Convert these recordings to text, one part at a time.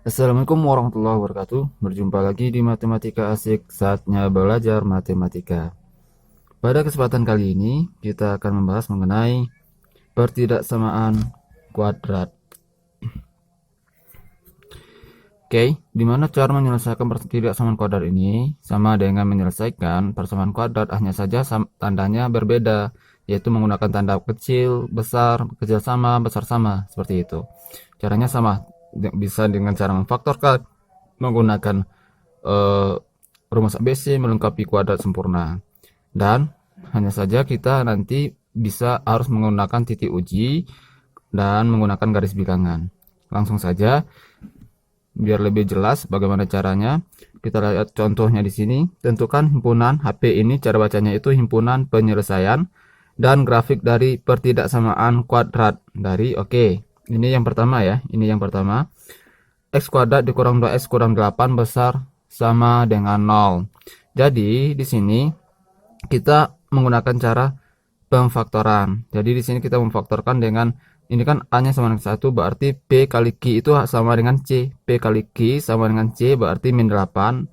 Assalamualaikum warahmatullahi wabarakatuh. Berjumpa lagi di Matematika Asik, saatnya belajar matematika. Pada kesempatan kali ini, kita akan membahas mengenai pertidaksamaan kuadrat. Oke, dimana cara menyelesaikan pertidaksamaan kuadrat ini sama dengan menyelesaikan persamaan kuadrat, hanya saja tandanya berbeda, yaitu menggunakan tanda kecil, besar sama, besar sama, seperti itu. Caranya sama, bisa dengan cara memfaktorkan, menggunakan rumus ABC melengkapi kuadrat sempurna. Dan hanya saja kita nanti harus menggunakan titik uji dan menggunakan garis bilangan. Langsung saja, biar lebih jelas bagaimana caranya, kita lihat contohnya di sini. Tentukan himpunan HP ini, cara bacanya itu himpunan penyelesaian dan grafik dari pertidaksamaan kuadrat dari ini yang pertama ya. Ini yang pertama. X kuadrat dikurang 2x kurang 8 besar sama dengan 0. Jadi di sini kita menggunakan cara pemfaktoran. Jadi di sini kita memfaktorkan dengan ini kan A nya sama dengan 1, berarti P kali Q itu sama dengan C. P kali Q sama dengan C, berarti min 8.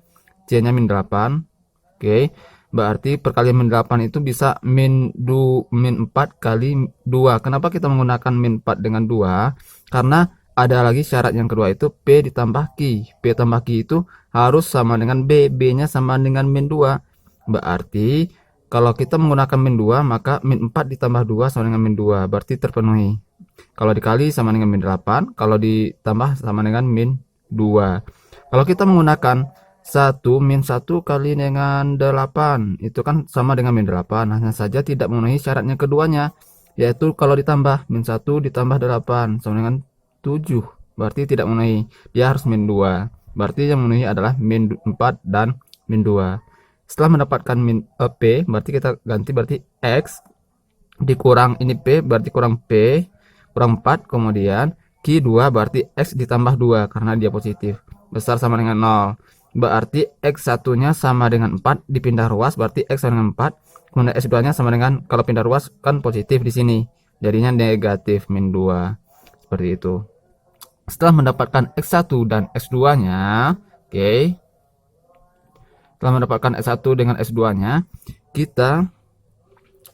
C nya min 8. Oke, berarti perkalian min 8 itu bisa min 4 kali 2. Kenapa kita menggunakan min 4 dengan 2? Karena ada lagi syarat yang kedua, itu P ditambah Q. P tambah Q itu harus sama dengan B. B nya sama dengan min 2. Berarti kalau kita menggunakan min 2, maka min 4 ditambah 2 sama dengan min 2. Berarti terpenuhi. Kalau dikali sama dengan min 8, kalau ditambah sama dengan min 2. Kalau kita menggunakan 1 min 1 kali dengan 8, itu kan sama dengan min 8. Hanya saja tidak memenuhi syaratnya keduanya, yaitu kalau ditambah min 1 ditambah 8 sama dengan 7. Berarti tidak memenuhi. Dia harus min 2. Berarti yang memenuhi adalah min 4 dan min 2. Setelah mendapatkan P, berarti kita ganti, berarti X dikurang ini P, berarti kurang P, kurang 4, kemudian Q2, berarti X ditambah 2 karena dia positif, besar sama dengan 0. Berarti X1 nya sama dengan 4, dipindah ruas berarti X sama dengan 4, kemudian X2 nya sama dengan, kalau pindah ruas kan positif di sini, jadinya negatif min 2. Seperti itu. Setelah mendapatkan X1 dan X2 nya, setelah mendapatkan S1 dengan S2 nya, kita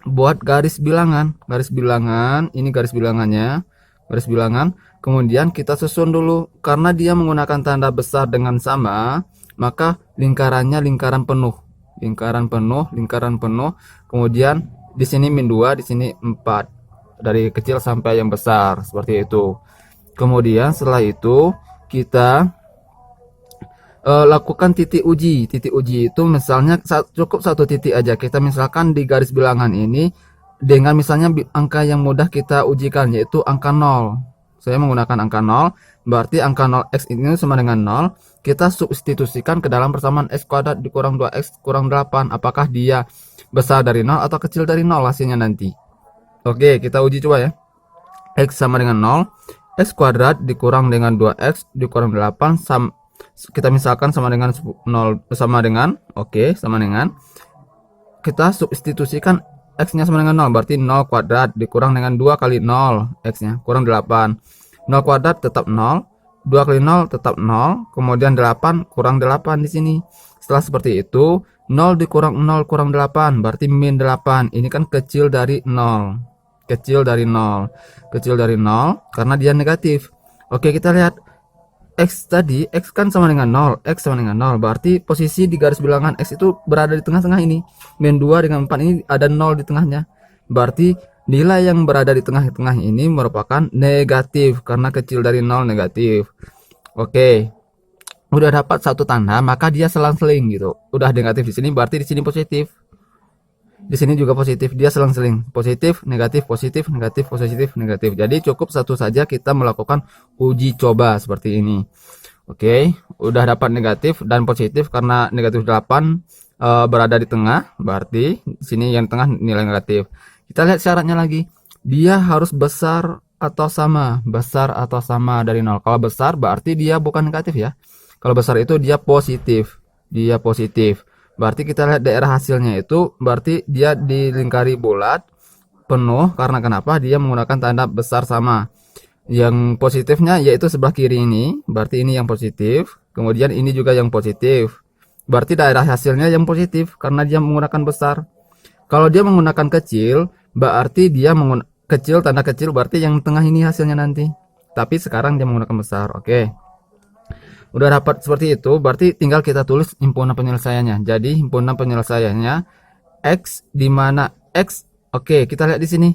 buat garis bilangan. Garis bilangan, ini garis bilangannya, garis bilangan. Kemudian kita susun dulu, karena dia menggunakan tanda besar dengan sama, maka lingkarannya lingkaran penuh. Lingkaran penuh, lingkaran penuh. Kemudian di sini min 2, di sini 4. Dari kecil sampai yang besar, seperti itu. Kemudian setelah itu kita lakukan titik uji. Titik uji itu misalnya cukup satu titik aja. Kita misalkan di garis bilangan ini dengan misalnya angka yang mudah kita ujikan, yaitu angka 0. Saya menggunakan angka 0, berarti angka 0 X ini sama dengan 0. Kita substitusikan ke dalam persamaan X kuadrat dikurang 2X kurang 8. Apakah dia besar dari 0 atau kecil dari 0 hasilnya nanti. Oke, kita uji coba ya. X sama dengan 0. X kuadrat dikurang dengan 2X dikurang 8 kita misalkan sama dengan 0, sama dengan sama dengan, kita substitusikan X nya sama dengan 0, berarti 0 kuadrat dikurang dengan 2 kali 0, X nya kurang 8. 0 kuadrat tetap 0, 2 kali 0 tetap 0, kemudian 8 kurang 8 di sini. Setelah seperti itu, 0 dikurang 0 kurang 8 berarti min 8. Ini kan kecil dari 0. Kecil dari 0. Kecil dari 0 karena dia negatif. Oke, kita lihat X tadi, X kan sama dengan 0, X sama dengan 0, berarti posisi di garis bilangan X itu berada di tengah-tengah ini. Min 2 dengan 4 ini ada 0 di tengahnya. Berarti nilai yang berada di tengah-tengah ini merupakan negatif, karena kecil dari 0 negatif. Oke. Udah dapat satu tanda, maka dia selang-seling gitu. Udah negatif di sini, berarti di sini positif. Di sini juga positif, dia selang-seling, positif negatif positif negatif positif negatif. Jadi cukup satu saja kita melakukan uji coba seperti ini. Oke, udah dapat negatif dan positif, karena negatif 8 berada di tengah, berarti di sini yang tengah nilai negatif. Kita lihat syaratnya lagi, dia harus besar atau sama dari 0. Kalau besar berarti dia bukan negatif ya. Kalau besar itu dia positif, berarti kita lihat daerah hasilnya itu, berarti dia dilingkari bulat penuh. Karena kenapa? Dia menggunakan tanda besar sama. Yang positifnya yaitu sebelah kiri ini, berarti ini yang positif. Kemudian ini juga yang positif. Berarti daerah hasilnya yang positif karena dia menggunakan besar. Kalau dia menggunakan kecil, berarti dia menggunakan kecil, tanda kecil berarti yang tengah ini hasilnya nanti. Tapi sekarang dia menggunakan besar. Oke. Udah dapat seperti itu, berarti tinggal kita tulis himpunan penyelesaiannya. Jadi himpunan penyelesaiannya X di mana X. Oke, kita lihat di sini.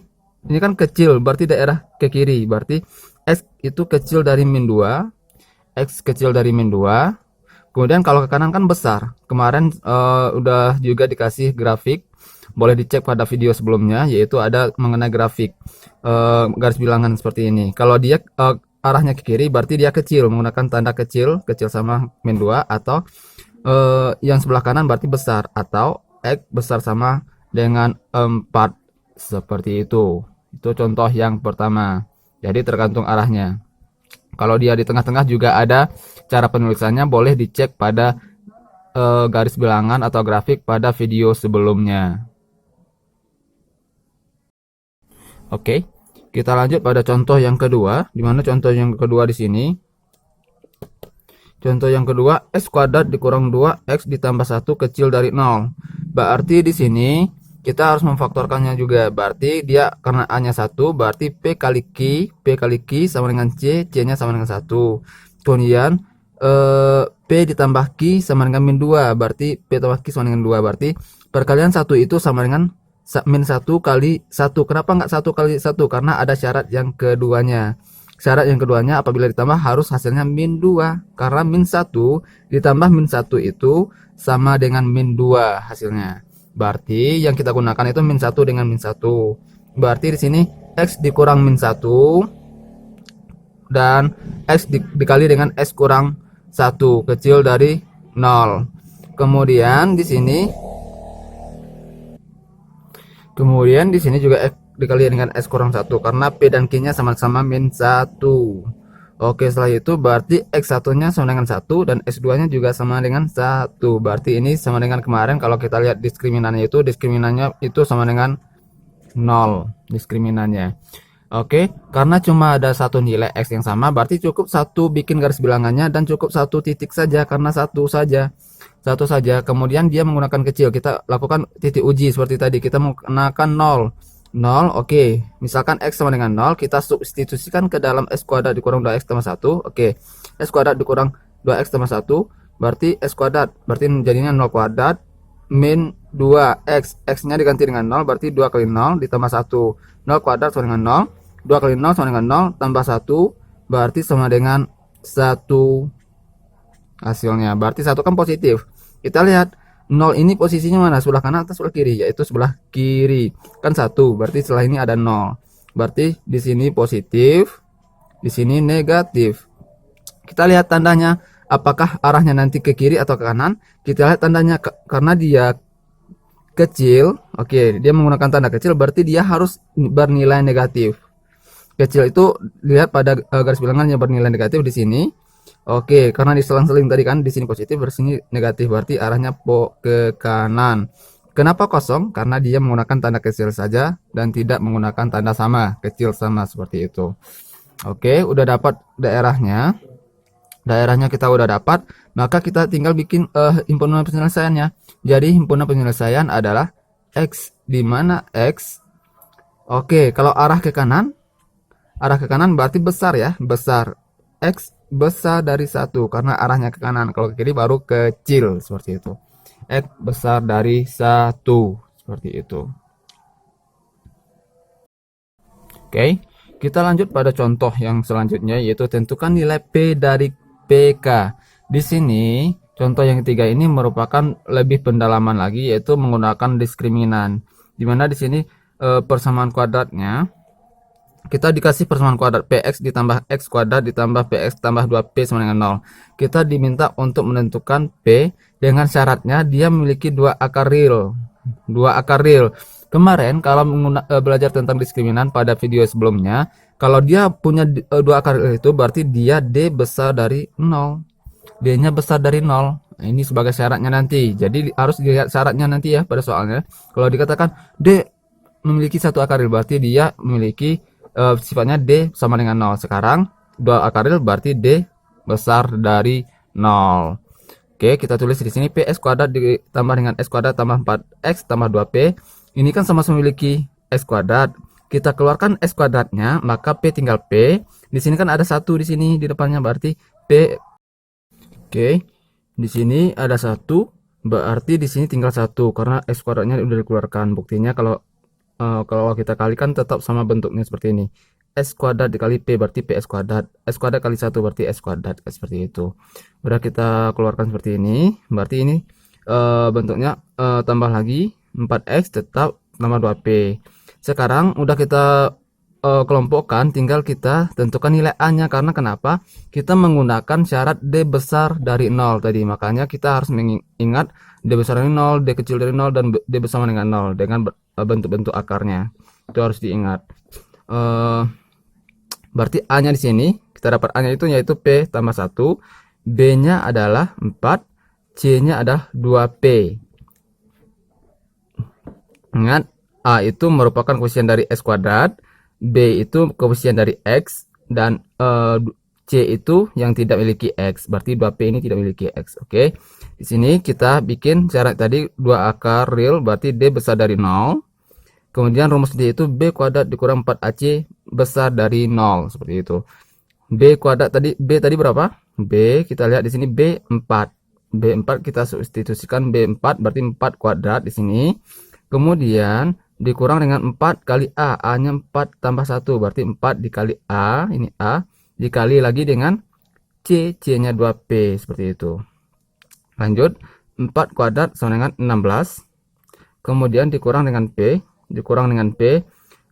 Ini kan kecil, berarti daerah ke kiri. Berarti X itu kecil dari min 2. X kecil dari min 2. Kemudian kalau ke kanan kan besar. Kemarin udah juga dikasih grafik. Boleh dicek pada video sebelumnya, yaitu ada mengenai grafik garis bilangan seperti ini. Kalau dia arahnya ke kiri, berarti dia kecil, menggunakan tanda kecil, kecil sama min 2. Atau yang sebelah kanan berarti besar, atau X besar sama dengan 4. Seperti itu. Itu contoh yang pertama. Jadi tergantung arahnya. Kalau dia di tengah-tengah juga ada cara penulisannya, boleh dicek pada garis bilangan atau grafik pada video sebelumnya. Oke, kita lanjut pada contoh yang kedua. Di mana contoh yang kedua di sini? Contoh yang kedua, x kuadrat dikurang 2x ditambah 1 kecil dari 0. Berarti di sini kita harus memfaktorkannya juga. Berarti dia karena A-nya 1, berarti P kali Q sama dengan C-nya sama dengan 1. Kemudian P ditambah Q sama dengan min 2, berarti P tambah Q sama dengan 2. Berarti perkalian 1 itu sama dengan min 1 kali 1. Kenapa nggak 1 kali 1? Karena ada syarat yang keduanya. Syarat yang keduanya apabila ditambah harus hasilnya min 2. Karena min 1 ditambah min 1 itu sama dengan min 2 hasilnya. Berarti yang kita gunakan itu min 1 dengan min 1. Berarti di sini X dikurang min 1 dan X dikali dengan X kurang 1 kecil dari 0. Kemudian di sini juga X dikali dengan S kurang 1 karena P dan Q nya sama-sama min 1. Oke, setelah itu berarti X1 nya sama dengan 1 dan X2 nya juga sama dengan 1. Berarti ini sama dengan kemarin. Kalau kita lihat diskriminannya itu sama dengan 0 diskriminannya. Oke, karena cuma ada satu nilai X yang sama, berarti cukup satu bikin garis bilangannya dan cukup satu titik saja karena satu saja. Kemudian dia menggunakan kecil. Kita lakukan titik uji seperti tadi. Kita menggunakan 0. Oke. Misalkan X sama dengan 0, kita substitusikan ke dalam X kuadrat dikurang 2X tambah 1. Oke. X kuadrat dikurang 2X tambah 1, berarti X kuadrat. Berarti jadinya 0 kuadrat min 2X. X-nya diganti dengan 0, berarti 2 kali 0 ditambah 1. 0 kuadrat sama dengan 0. 2 kali 0 sama dengan 0, tambah 1, berarti sama dengan 1 hasilnya. Berarti 1 kan positif. Kita lihat 0 ini posisinya mana? Sebelah kanan atau sebelah kiri? Yaitu sebelah kiri. Kan 1, berarti setelah ini ada 0. Berarti di sini positif, di sini negatif. Kita lihat tandanya, apakah arahnya nanti ke kiri atau ke kanan? Kita lihat tandanya, karena dia kecil. Oke, dia menggunakan tanda kecil, berarti dia harus bernilai negatif. Kecil itu lihat pada garis bilangannya bernilai negatif di sini. Oke, karena diselang-seling tadi kan, di sini positif, di sini negatif, berarti arahnya ke kanan. Kenapa kosong? Karena dia menggunakan tanda kecil saja dan tidak menggunakan tanda sama, kecil sama seperti itu. Oke, udah dapat daerahnya. Daerahnya kita udah dapat, maka kita tinggal bikin himpunan penyelesaiannya. Jadi himpunan penyelesaian adalah X, di mana X. Oke, kalau arah ke kanan berarti besar ya, besar. X besar dari 1 karena arahnya ke kanan. Kalau ke kiri baru kecil seperti itu. X besar dari 1 seperti itu. Oke, kita lanjut pada contoh yang selanjutnya, yaitu tentukan nilai P dari PK. Di sini contoh yang ketiga ini merupakan lebih pendalaman lagi, yaitu menggunakan diskriminan. Dimana di sini persamaan kuadratnya kita dikasih persamaan kuadrat Px ditambah X kuadrat ditambah Px tambah 2P sama dengan 0. Kita diminta untuk menentukan P dengan syaratnya dia memiliki 2 akar real. Kemarin kalau belajar tentang diskriminan pada video sebelumnya, kalau dia punya 2 akar real itu berarti dia D besar dari 0. D-nya besar dari 0. Ini sebagai syaratnya nanti. Jadi harus dilihat syaratnya nanti ya pada soalnya. Kalau dikatakan D memiliki 1 akar real, berarti dia memiliki sifatnya D sama dengan 0. Sekarang 2 akar real berarti D besar dari 0. Oke, kita tulis di sini P X kuadrat ditambah dengan X kuadrat tambah 4X tambah 2P. Ini kan sama-sama memiliki X kuadrat. Kita keluarkan X kuadratnya, maka P tinggal P. Di sini kan ada 1 di sini di depannya, berarti P. Oke, di sini ada 1, berarti di sini tinggal 1 karena X kuadratnya udah dikeluarkan. Buktinya kalau kita kalikan tetap sama bentuknya seperti ini. S kuadrat dikali P berarti PS kuadrat. S kuadrat kali 1 berarti S kuadrat. Seperti itu. Udah kita keluarkan seperti ini. Berarti ini bentuknya tambah lagi 4X tetap tambah 2P. Sekarang udah kita kelompokkan, tinggal kita tentukan nilai A-nya. Karena kenapa? Kita menggunakan syarat D besar dari 0 tadi. Makanya kita harus mengingat D besar dari 0, D kecil dari 0, dan D bersama dengan 0 dengan bentuk-bentuk akarnya. Itu harus diingat. Berarti A-nya di sini kita dapat A-nya itu yaitu P tambah 1, B-nya adalah 4, C-nya adalah 2P. Ingat, A itu merupakan koefisien dari X kuadrat, B itu koefisien dari X, dan C itu yang tidak memiliki X. Berarti 2P ini tidak memiliki X. Oke. Di sini kita bikin syarat tadi 2 akar real berarti D besar dari 0. Kemudian rumus D itu B kuadrat dikurang 4AC besar dari 0. Seperti itu. B kuadrat tadi, B tadi berapa? B, kita lihat di sini B4. B4 kita substitusikan B4 berarti 4 kuadrat di sini. Kemudian dikurang dengan 4 kali A. A-nya 4 tambah 1 berarti 4 dikali A, ini A, dikali lagi dengan C, C-nya 2P, seperti itu. Lanjut, 4 kuadrat sama dengan 16. Kemudian dikurang dengan P,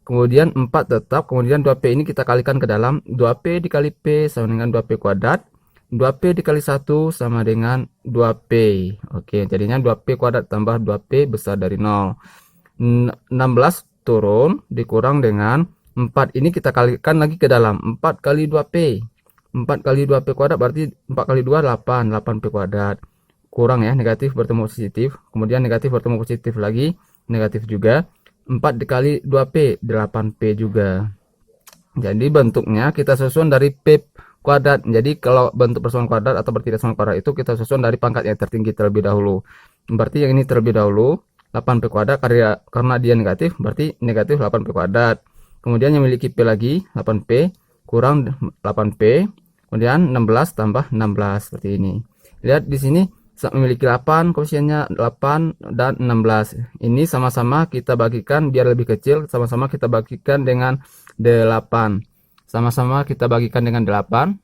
kemudian 4 tetap, kemudian 2P ini kita kalikan ke dalam. 2P dikali P sama dengan 2P kuadrat, 2P dikali 1 sama dengan 2P. Oke, jadinya 2P kuadrat tambah 2P besar dari 0. 16 turun dikurang dengan 4 ini kita kalikan lagi ke dalam. 4 kali 2P, 4 kali 2P kuadrat berarti 4 kali 2 8, 8P kuadrat. Kurang ya, negatif bertemu positif, kemudian negatif bertemu positif lagi, negatif juga. 4 dikali 2P 8P juga. Jadi bentuknya kita susun dari P kuadrat. Jadi kalau bentuk persamaan kuadrat atau bertidak sama kuadrat itu kita susun dari pangkat yang tertinggi terlebih dahulu. Berarti yang ini terlebih dahulu 8P kuadrat, karena dia negatif berarti negatif 8P kuadrat. Kemudian yang memiliki P lagi 8P kurang 8P, kemudian 16 tambah 16 seperti ini. Lihat di sini memiliki 8, koefisiennya 8 dan 16. Ini sama-sama kita bagikan biar lebih kecil, sama-sama kita bagikan dengan 8. Sama-sama kita bagikan dengan 8.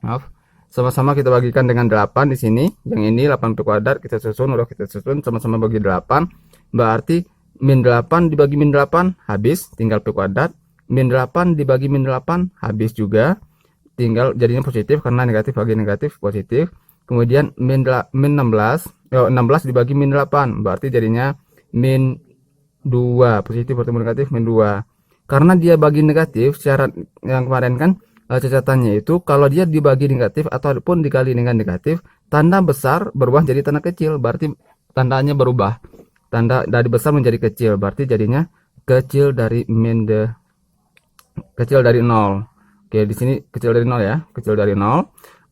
Maaf. Sama-sama kita bagikan dengan 8 di sini. Yang ini 8P kuadrat kita susun, udah kita susun sama-sama bagi 8. Berarti min 8 dibagi min 8 habis, tinggal P kuadrat. Min 8 dibagi min 8 habis juga. Tinggal jadinya positif karena negatif bagi negatif positif. Kemudian min 16 dibagi min 8 berarti jadinya min 2, positif bertemu negatif min 2. Karena dia bagi negatif, syarat yang kemarin kan catatannya itu kalau dia dibagi negatif ataupun dikali dengan negatif, tanda besar berubah jadi tanda kecil, berarti tandanya berubah. Tanda dari besar menjadi kecil, berarti jadinya kecil dari kecil dari 0. Oke, di sini kecil dari 0 ya, kecil dari 0.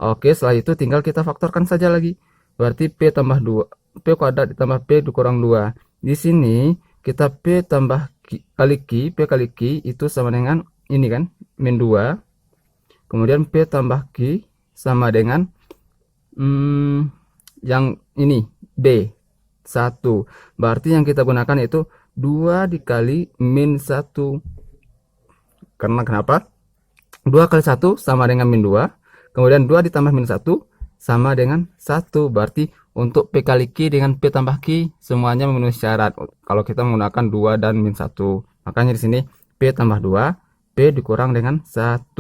Oke, setelah itu tinggal kita faktorkan saja lagi. Berarti P tambah 2, P kuadrat ditambah P dikurang 2. Di sini kita P tambah kali Q, P kali Q itu sama dengan ini kan, min 2. Kemudian P tambah Q sama dengan yang ini B 1. Berarti yang kita gunakan itu 2 dikali min 1. Karena kenapa? 2 kali 1 sama dengan min 2. Kemudian 2 ditambah min 1 sama dengan 1. Berarti untuk P kali Q dengan P tambah Q semuanya memenuhi syarat kalau kita menggunakan 2 dan min 1. Makanya di sini P tambah 2, P dikurang dengan 1.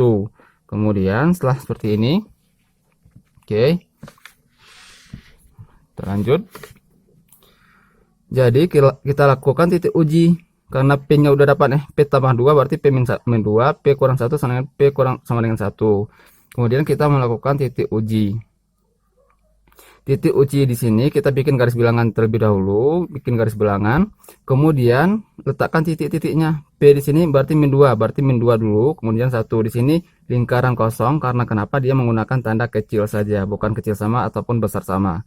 Kemudian setelah seperti ini, oke, kita lanjut. Jadi kita lakukan titik uji. Karena P nya udah dapat P tambah 2 berarti P min 2, P kurang 1 sama dengan P kurang sama dengan 1. Kemudian kita melakukan titik uji. titik uji di sini kita bikin garis bilangan terlebih dahulu, bikin garis bilangan, kemudian letakkan titik-titiknya. P di sini berarti min 2, berarti min 2 dulu, kemudian 1 di sini lingkaran kosong karena kenapa dia menggunakan tanda kecil saja, bukan kecil sama ataupun besar sama.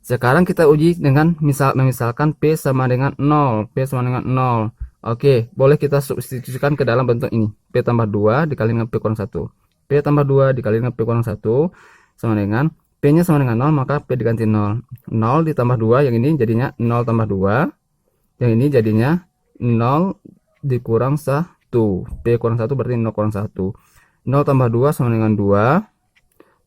Sekarang kita uji dengan misalkan P sama dengan 0, P sama dengan 0. Oke, boleh kita substitusikan ke dalam bentuk ini. P tambah 2 dikali dengan P kurang 1. P tambah 2 dikali dengan P kurang 1 sama dengan P nya sama dengan 0, maka P diganti 0. 0 ditambah 2, yang ini jadinya 0 tambah 2. Yang ini jadinya 0 dikurang 1. P kurang 1 berarti 0 kurang 1. 0 tambah 2 sama dengan 2.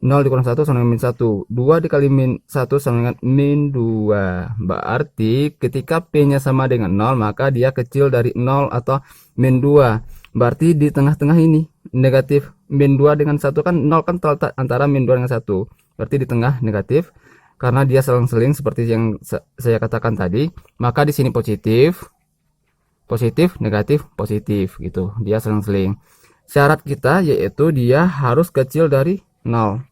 0 dikurang 1 sama dengan min 1. 2 dikali min 1 sama dengan min 2. Berarti ketika P nya sama dengan 0, maka dia kecil dari 0 atau min 2. Berarti di tengah-tengah ini negatif min 2 dengan 1 kan 0 kan terletak antara min 2 dengan 1. Berarti di tengah negatif karena dia selang-seling seperti yang saya katakan tadi. Maka di sini positif, positif, negatif, positif gitu. Dia selang-seling. Syarat kita yaitu dia harus kecil dari 0.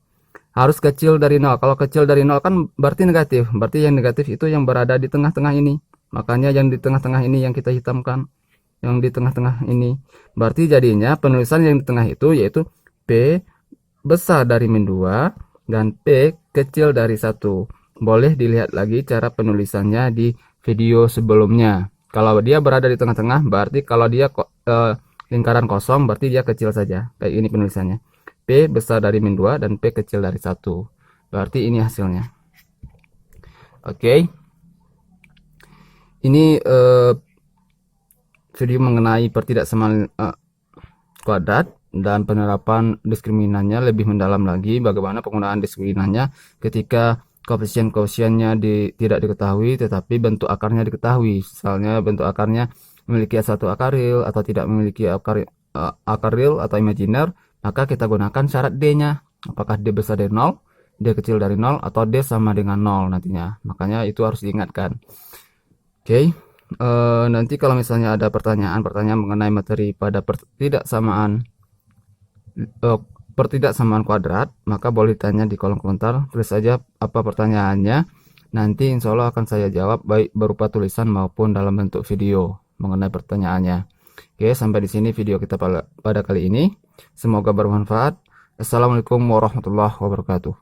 Harus kecil dari 0. Kalau kecil dari 0 kan berarti negatif. Berarti yang negatif itu yang berada di tengah-tengah ini. Makanya yang di tengah-tengah ini yang kita hitamkan. Yang di tengah-tengah ini. Berarti jadinya penulisan yang di tengah itu yaitu P besar dari min 2 dan P kecil dari 1. Boleh dilihat lagi cara penulisannya di video sebelumnya. Kalau dia berada di tengah-tengah berarti kalau dia lingkaran kosong berarti dia kecil saja. Kayak ini penulisannya. P besar dari min 2 dan P kecil dari 1. Berarti ini hasilnya. Oke. Ini video mengenai pertidaksamaan kuadrat dan penerapan diskriminan-nya lebih mendalam lagi, bagaimana penggunaan diskriminannya ketika koefisien-koefisiennya tidak diketahui tetapi bentuk akarnya diketahui. Misalnya bentuk akarnya memiliki satu akar real atau tidak memiliki akar real atau imajiner, maka kita gunakan syarat D-nya. Apakah D besar dari 0, D kecil dari 0, atau D sama dengan 0 nantinya. Makanya itu harus diingatkan. Oke. Nanti kalau misalnya ada pertanyaan mengenai materi pada pertidaksamaan kuadrat, maka boleh tanya di kolom komentar. Tulis saja apa pertanyaannya. Nanti insya Allah akan saya jawab baik berupa tulisan maupun dalam bentuk video mengenai pertanyaannya. Oke, sampai di sini video kita pada kali ini. Semoga bermanfaat. Assalamualaikum warahmatullahi wabarakatuh.